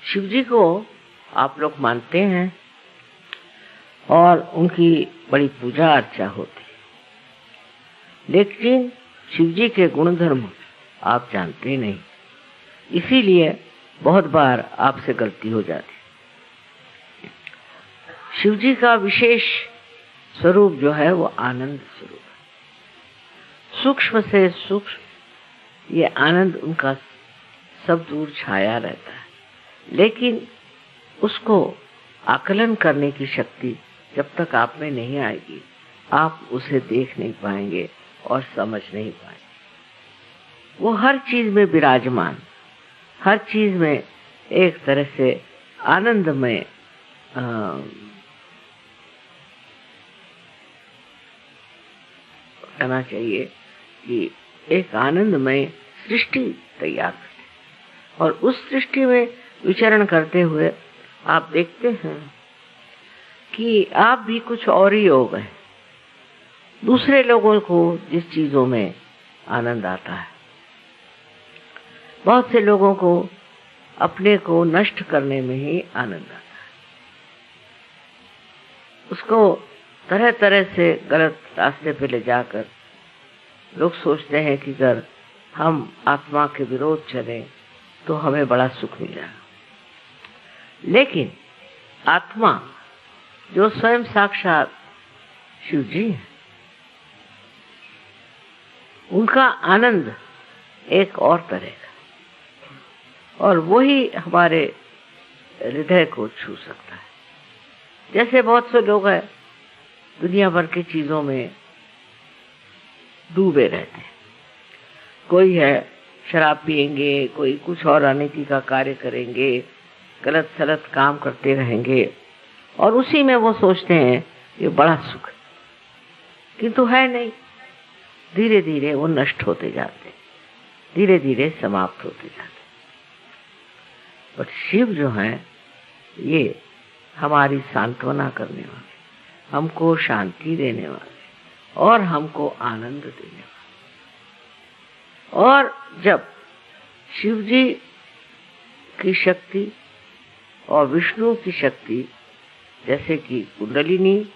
शिव जी को आप लोग मानते हैं और उनकी बड़ी पूजा अर्चा होती है, लेकिन शिव जी के गुणधर्म आप जानते नहीं, इसीलिए बहुत बार आपसे गलती हो जाती। शिव जी का विशेष स्वरूप जो है वो आनंद स्वरूप है। सूक्ष्म से सूक्ष्म ये आनंद उनका सब दूर छाया रहता है, लेकिन उसको आकलन करने की शक्ति जब तक आप में नहीं आएगी, आप उसे देख नहीं पाएंगे और समझ नहीं पाएंगे। वो हर चीज में विराजमान, हर चीज में एक तरह से आनंद में कहना चाहिए कि एक आनंद में सृष्टि तैयार करते, और उस सृष्टि में विचरण करते हुए आप देखते हैं कि आप भी कुछ और ही हो गए। दूसरे लोगों को जिस चीजों में आनंद आता है, बहुत से लोगों को अपने को नष्ट करने में ही आनंद आता है। उसको तरह तरह से गलत रास्ते पे ले जाकर लोग सोचते हैं कि अगर हम आत्मा के विरोध चलें तो हमें बड़ा सुख मिलेगा। लेकिन आत्मा जो स्वयं साक्षात शिव जी है, उनका आनंद एक और तरह का, और वही हमारे हृदय को छू सकता है। जैसे बहुत से लोग हैं दुनिया भर की चीजों में डूबे रहते हैं। कोई है शराब पिएंगे, कोई कुछ और अनिति का कार्य करेंगे, गलत सलत काम करते रहेंगे, और उसी में वो सोचते हैं ये बड़ा सुख है, किंतु है नहीं। धीरे धीरे वो नष्ट होते जाते, धीरे धीरे समाप्त होते जाते। पर शिव जो है ये हमारी सांत्वना करने वाले, हमको शांति देने वाले और हमको आनंद देने वाले। और जब शिव जी की शक्ति और विष्णु की शक्ति, जैसे कि कुंडलिनी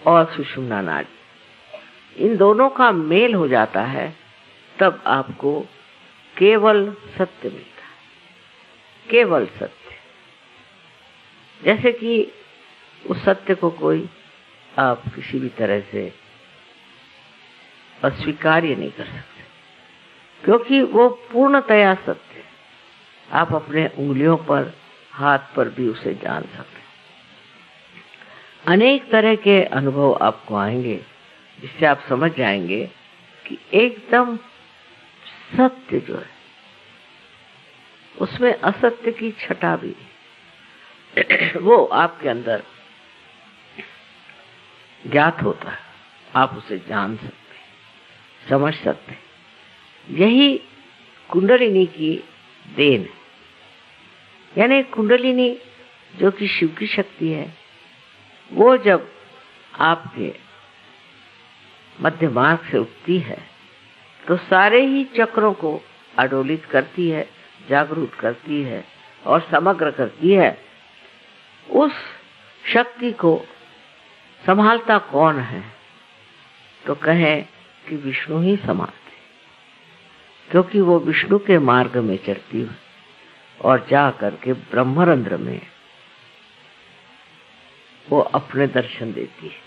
और सुषुम्ना नाड़ी, इन दोनों का मेल हो जाता है, तब आपको केवल सत्य मिलता है, केवल सत्य। जैसे कि उस सत्य को कोई आप किसी भी तरह से अस्वीकार्य नहीं कर सकते, क्योंकि वो पूर्णतया सत्य है। आप अपने उंगलियों पर, हाथ पर भी उसे जान सकते हैं। अनेक तरह के अनुभव आपको आएंगे, जिससे आप समझ जाएंगे कि एकदम सत्य जो है उसमें असत्य की छटा भी वो आपके अंदर ज्ञात होता है। आप उसे जान सकते हैं, समझ सकते हैं। यही कुंडलिनी की देन है। यानी कुंडलिनी जो कि शिव की शक्ति है, वो जब आपके मध्य मार्ग से उठती है तो सारे ही चक्रों को अडोलित करती है, जागरूक करती है और समग्र करती है। उस शक्ति को संभालता कौन है? तो कहें कि विष्णु ही संभालते, क्योंकि वो विष्णु के मार्ग में चलती है और जा करके ब्रह्मरंध्र में वो अपने दर्शन देती है।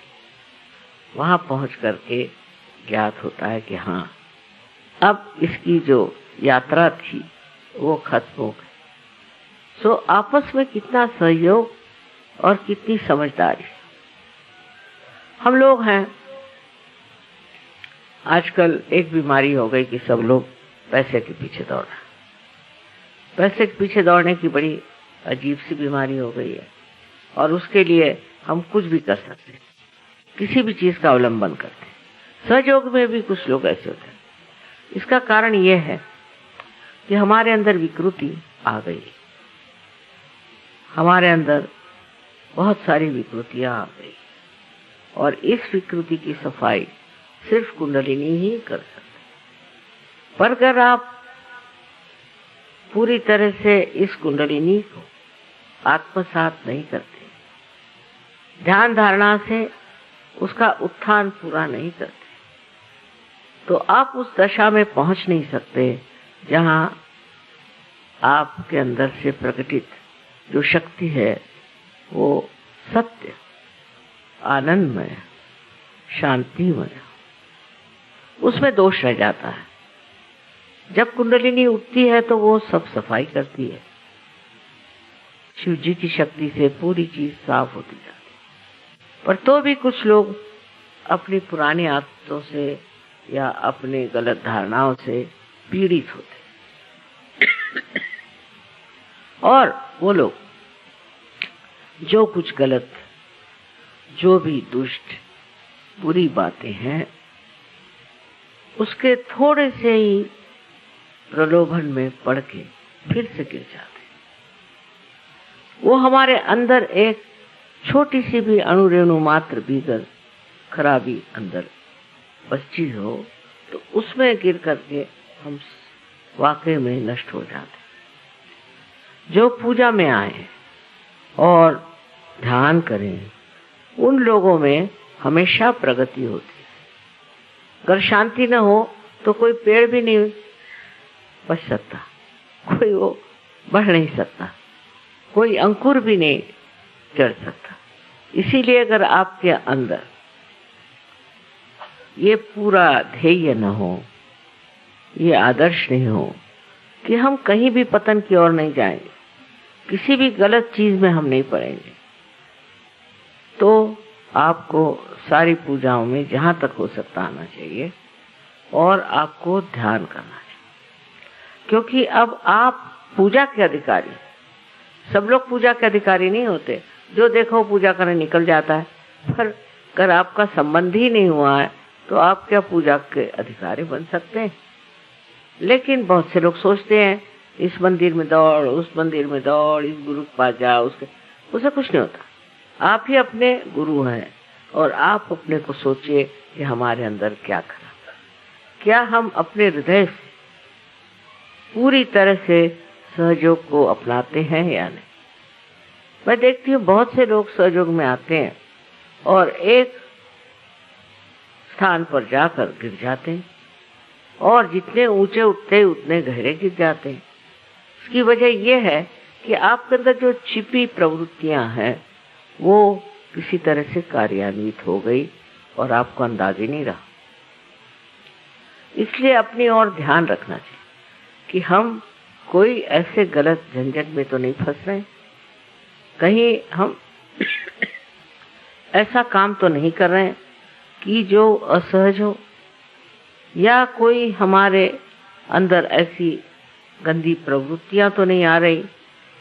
वहां पहुंच करके ज्ञात होता है कि हाँ, अब इसकी जो यात्रा थी वो खत्म हो गई। सो आपस में कितना सहयोग और कितनी समझदारी। हम लोग हैं, आजकल एक बीमारी हो गई कि सब लोग पैसे के पीछे दौड़ रहे हैं। पैसे के पीछे दौड़ने की बड़ी अजीब सी बीमारी हो गई है, और उसके लिए हम कुछ भी कर सकते हैं, किसी भी चीज का अवलंबन करते हैं। सहयोग में भी कुछ लोग ऐसे होते हैं। इसका कारण यह है कि हमारे अंदर विकृति आ गई, हमारे अंदर बहुत सारी विकृतियां आ गई, और इस विकृति की सफाई सिर्फ कुंडलिनी ही कर सकते। पर अगर आप पूरी तरह से इस कुंडलिनी को आत्मसात नहीं करते, ध्यान धारणा से उसका उत्थान पूरा नहीं करते, तो आप उस दशा में पहुंच नहीं सकते जहां आपके अंदर से प्रकटित जो शक्ति है वो सत्य, आनंदमय, शांतिमय, उसमें दोष रह जाता है। जब कुंडलिनी उठती है तो वो सब सफाई करती है, शिव जी की शक्ति से पूरी चीज साफ होती जाती है। पर तो भी कुछ लोग अपनी पुरानी आदतों से या अपने गलत धारणाओं से पीड़ित होते, और वो लोग जो कुछ गलत, जो भी दुष्ट बुरी बातें हैं, उसके थोड़े से ही प्रलोभन में पड़ के फिर से गिर जाते। वो हमारे अंदर एक छोटी सी भी अणुरेणु मात्र भी अगर खराबी अंदर बची हो तो उसमें गिर करके हम वाकई में नष्ट हो जाते। जो पूजा में आए और ध्यान करें, उन लोगों में हमेशा प्रगति होती है। अगर शांति न हो तो कोई पेड़ भी नहीं बच सकता, कोई वो बढ़ नहीं सकता, कोई अंकुर भी नहीं चढ़ सकता। इसीलिए अगर आपके अंदर ये पूरा ध्येय न हो, ये आदर्श नहीं हो कि हम कहीं भी पतन की ओर नहीं जाएंगे, किसी भी गलत चीज में हम नहीं पड़ेंगे, तो आपको सारी पूजाओं में जहां तक हो सकता आना चाहिए और आपको ध्यान करना चाहिए। क्योंकि अब आप पूजा के अधिकारी, सब लोग पूजा के अधिकारी नहीं होते, जो देखो पूजा करने निकल जाता है। पर अगर आपका संबंध ही नहीं हुआ है तो आप क्या पूजा के अधिकारी बन सकते हैं? लेकिन बहुत से लोग सोचते हैं इस मंदिर में दौड़, उस मंदिर में दौड़, इस गुरु के पास जा, उससे कुछ नहीं होता। आप ही अपने गुरु हैं और आप अपने को सोचिए कि हमारे अंदर क्या खरा, क्या हम अपने हृदय से पूरी तरह से सहयोग को अपनाते हैं या नहीं। मैं देखती हूँ बहुत से लोग सहयोग में आते हैं और एक स्थान पर जाकर गिर जाते हैं, और जितने ऊंचे उठते उतने गहरे गिर जाते हैं। इसकी वजह यह है कि आपके अंदर जो छिपी प्रवृत्तियां हैं वो किसी तरह से कार्यान्वित हो गई और आपको अंदाज ही नहीं रहा। इसलिए अपनी ओर ध्यान रखना चाहिए कि हम कोई ऐसे गलत झंझट में तो नहीं फंस रहे, कहीं हम ऐसा काम तो नहीं कर रहे हैं कि जो असहज हो, या कोई हमारे अंदर ऐसी गंदी प्रवृत्तियां तो नहीं आ रही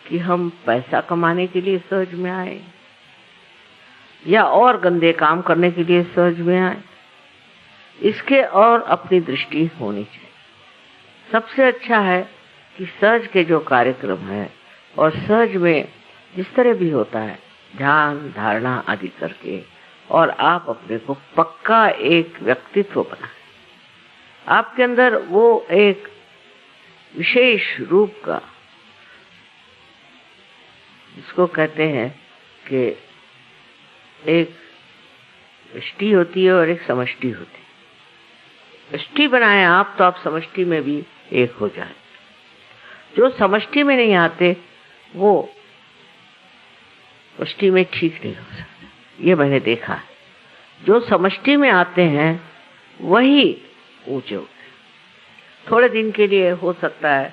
कि हम पैसा कमाने के लिए सहज में आए या और गंदे काम करने के लिए सहज में आए। इसके और अपनी दृष्टि होनी चाहिए। सबसे अच्छा है कि सहज के जो कार्यक्रम है और सहज में जिस तरह भी होता है, ध्यान धारणा आदि करके, और आप अपने को पक्का एक व्यक्तित्व बनाएं। आपके अंदर वो एक विशेष रूप का, जिसको कहते हैं कि एक व्यष्टि होती है और एक समष्टि होती है। व्यष्टि बनाए आप तो आप समष्टि में भी एक हो जाए। जो समष्टि में नहीं आते वो व्यष्टि में ठीक नहीं हो सकते, ये मैंने देखा है। जो समष्टि में आते हैं वही ऊंचे उठते। थोड़े दिन के लिए हो सकता है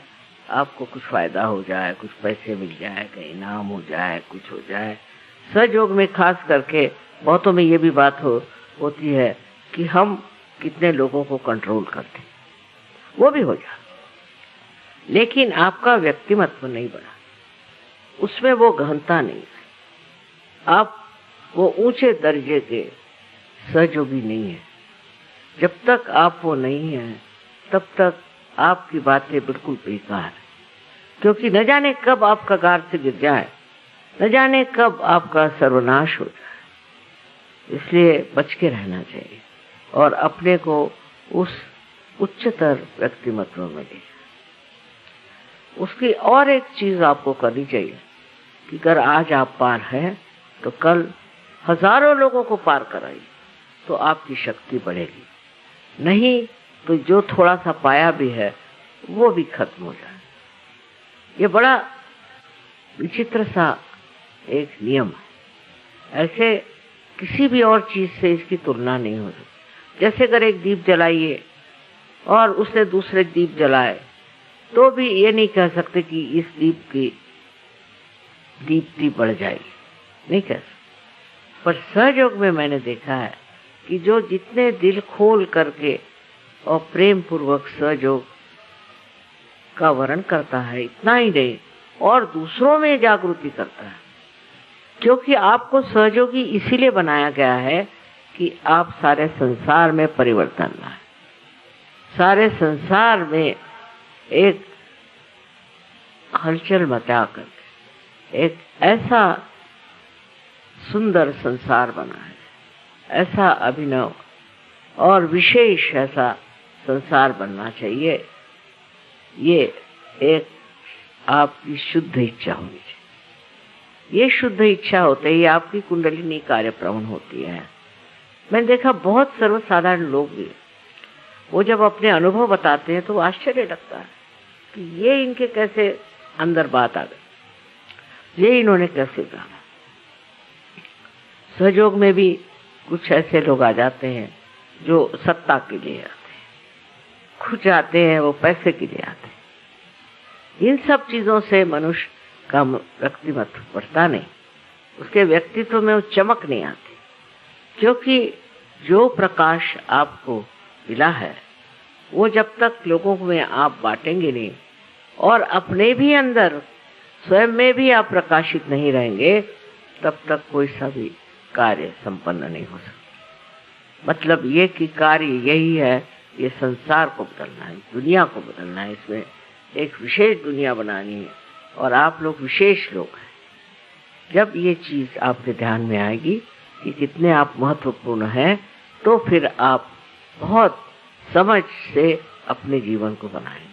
आपको कुछ फायदा हो जाए, कुछ पैसे मिल जाए, कहीं इनाम हो जाए, कुछ हो जाए। सहयोग में खास करके बहुतों में ये भी बात होती है कि हम कितने लोगों को कंट्रोल करते हैं, वो भी हो जाए, लेकिन आपका व्यक्तिमत्व नहीं बना, उसमें वो गहनता नहीं, आप वो ऊंचे दर्जे के सहयोगी नहीं है। जब तक आप वो नहीं हैं तब तक आपकी बातें बिल्कुल बेकार है, क्योंकि न जाने कब आपका गार से गिर जाए, न जाने कब आपका सर्वनाश हो जाए। इसलिए बच के रहना चाहिए और अपने को उस उच्चतर व्यक्तिमत्व में ले। उसकी और एक चीज आपको करनी चाहिए कि अगर आज आप पार हैं तो कल हजारों लोगों को पार कराइए, तो आपकी शक्ति बढ़ेगी। नहीं तो जो थोड़ा सा पाया भी है वो भी खत्म हो जाए। ये बड़ा विचित्र सा एक नियम है, ऐसे किसी भी और चीज से इसकी तुलना नहीं हो सकती। जैसे अगर एक दीप जलाइए और उसने दूसरे दीप जलाए तो भी ये नहीं कह सकते कि इस दीप की दीप्ति बढ़ जाएगी, नहीं कह सकते। पर सहयोग में मैंने देखा है कि जो जितने दिल खोल करके और प्रेम पूर्वक सहयोग का वर्ण करता है, इतना ही नहीं और दूसरों में जागृति करता है, क्योंकि आपको सहयोगी इसीलिए बनाया गया है कि आप सारे संसार में परिवर्तन लाएं, सारे संसार में एक हलचल मचा कर एक ऐसा सुंदर संसार बनाए, ऐसा अभिनव और विशेष ऐसा संसार बनना चाहिए। ये एक आपकी शुद्ध इच्छा होनी चाहिए। ये शुद्ध इच्छा होते ही आपकी कुंडलिनी कार्य प्रवण होती है। मैंने देखा बहुत सर्वसाधारण लोग भी वो जब अपने अनुभव बताते हैं तो आश्चर्य लगता है कि ये इनके कैसे अंदर बात आ गई, ये इन्होंने कैसे जाना। सहयोग में भी कुछ ऐसे लोग आ जाते हैं जो सत्ता के लिए आते हैं, कुछ आते हैं वो पैसे के लिए आते हैं। इन सब चीजों से मनुष्य का व्यक्तित्व बढ़ता नहीं, उसके व्यक्तित्व में वो चमक नहीं आती, क्योंकि जो प्रकाश आपको मिला है वो जब तक लोगों में आप बांटेंगे नहीं और अपने भी अंदर स्वयं में भी आप प्रकाशित नहीं रहेंगे, तब तक कोई सा भी कार्य संपन्न नहीं हो सकता। मतलब ये कि कार्य यही है, ये संसार को बदलना है, दुनिया को बदलना है, इसमें एक विशेष दुनिया बनानी है और आप लोग विशेष लोग हैं। जब ये चीज आपके ध्यान में आएगी कि कितने आप महत्वपूर्ण हैं, तो फिर आप बहुत समझ से अपने जीवन को बनाएंगे।